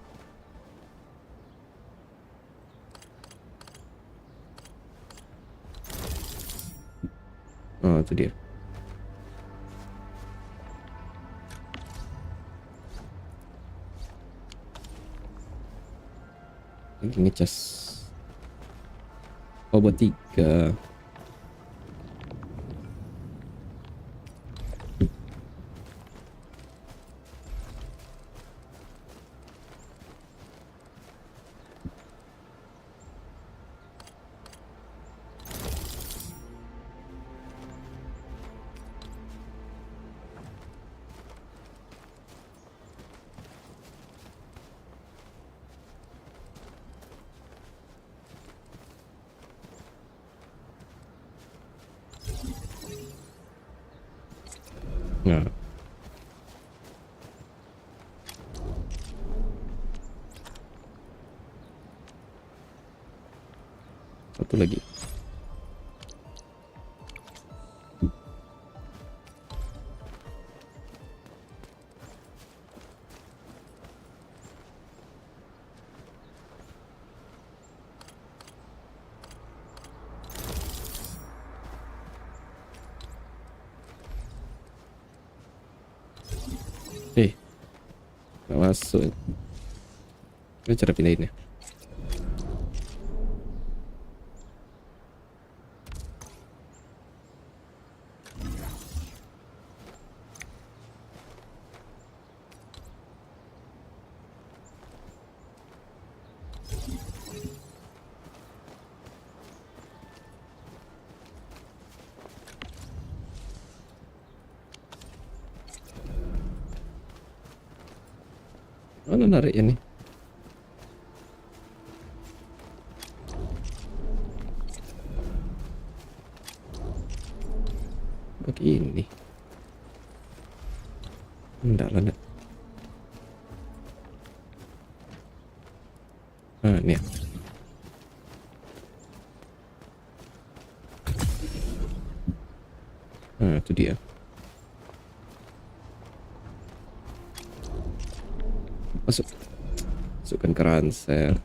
Oh, itu dia. Lagi ngecas. Oh, buat 3. Nah. Satu lagi. Nggak masuk. Ini cara pindahinnya. Mana narik ya nih? Begini. Enggak lah, enggak. Ah, ini ya. Nah, itu dia. Masukkan ke ransel.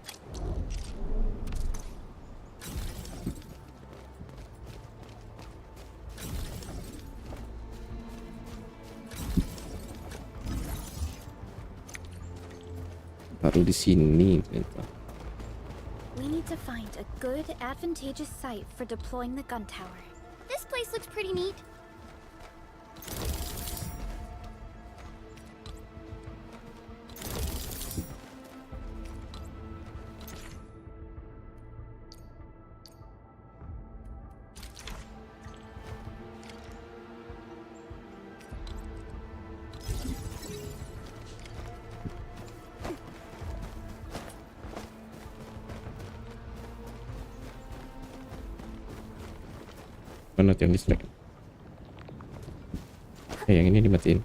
Taruh di sini. We need to find a good, advantageous site for deploying the gun tower. This place looks pretty neat. Mana yang dislike? Yang ini dimatiin.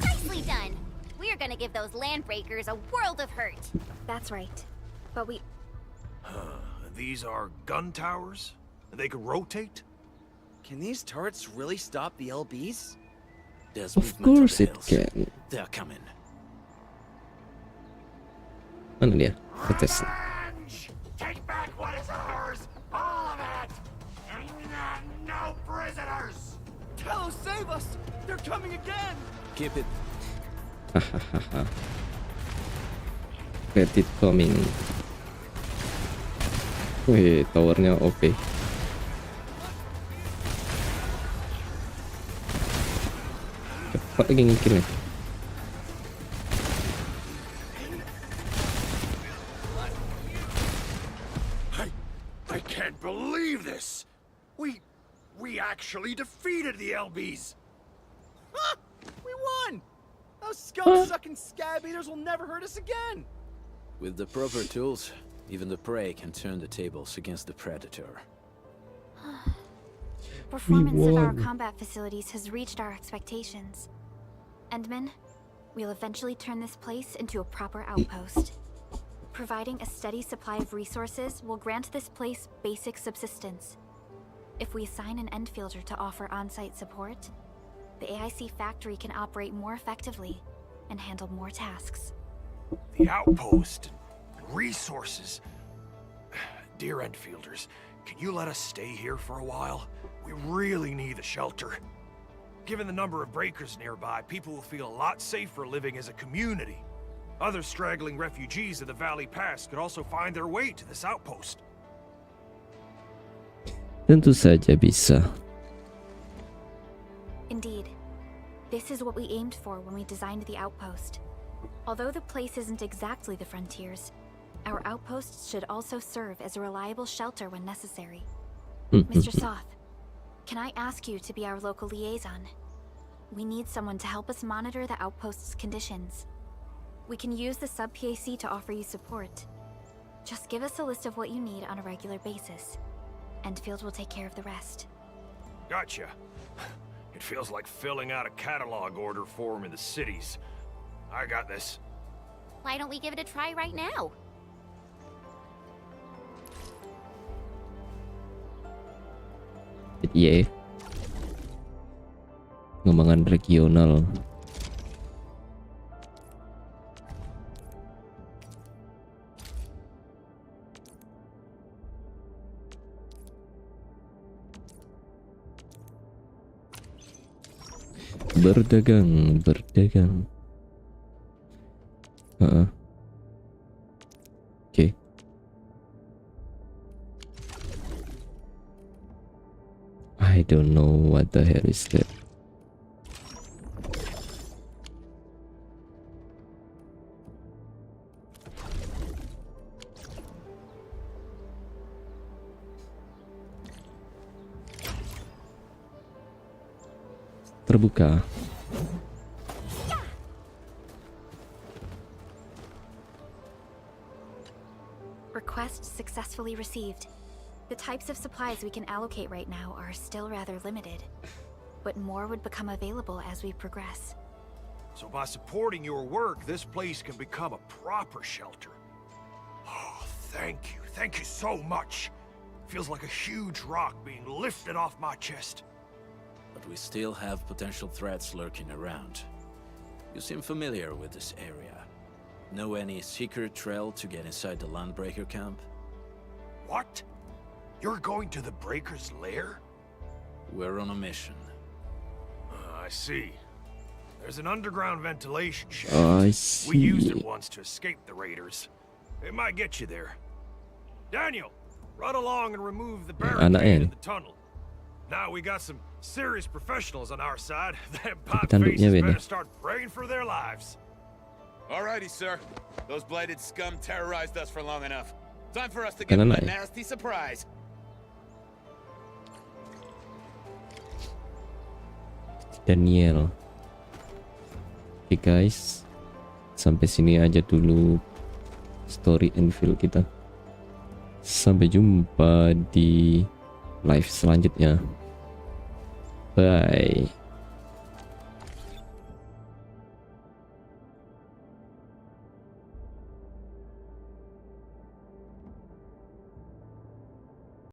Nicely done. We're gonna give those landbreakers a world of hurt. That's right. But we... These are gun towers? They could rotate? Can these turrets really stop the LBs? There's Of movement course to the it hills. can. They're coming. Mana dia? Tes. Revenge! Take back what is ours! All of it! No prisoners! Talos, save us! They're coming again! Keep it. Hahaha. Credit coming. Wih, towernya OP. Cepat lagi ngikilnya. I can't believe this! We actually defeated the LBs! Huh! We won! Those skunk-sucking scab eaters will never hurt us again! With the proper tools, even the prey can turn the tables against the predator. Performance of our won. combat facilities has reached our expectations. Endman, we'll eventually turn this place into a proper outpost. Providing a steady supply of resources will grant this place basic subsistence. If we assign an Endfielder to offer on-site support, the AIC factory can operate more effectively and handle more tasks. The outpost and resources. Dear Endfielders, can you let us stay here for a while? We really need the shelter. Given the number of breakers nearby, people will feel a lot safer living as a community. Other straggling refugees of the Valley Pass could also find their way to this outpost. Tentu saja bisa. Indeed. This is what we aimed for when we designed the outpost. Although the place isn't exactly the frontiers, our outposts should also serve as a reliable shelter when necessary. Mr. Soth, can I ask you to be our local liaison? We need someone to help us monitor the outpost's conditions. We can use the sub-PAC to offer you support. Just give us a list of what you need on a regular basis. Endfield will take care of the rest. Gotcha. It feels like filling out a catalog order form in the cities. I got this. Why don't we give it a try right now? Iya. Pengembangan regional. Berdagang, berdagang. Oke. I don't know what the hell is that. Terbuka. Request successfully received. The types of supplies we can allocate right now are still rather limited, but more would become available as we progress. So by supporting your work, this place can become a proper shelter. Oh, thank you. Thank you so much. Feels like a huge rock being lifted off my chest. But we still have potential threats lurking around. You seem familiar with this area. Know any secret trail to get inside the Landbreaker camp? What? You're going to the Breaker's lair? We're on a mission. I see. There's an underground ventilation shaft. I see. We used it once to escape the raiders. It might get you there. Daniel, run along and remove the barricade in the tunnel. Now we got some serious professionals on our side. Them pot faces better start praying for their lives. Alrighty, sir. Those blighted scum terrorized us for long enough. Time for us to give them a nasty surprise. Daniel. Oke guys, sampai sini aja dulu story Endfield kita. Sampai jumpa di live selanjutnya. Bye.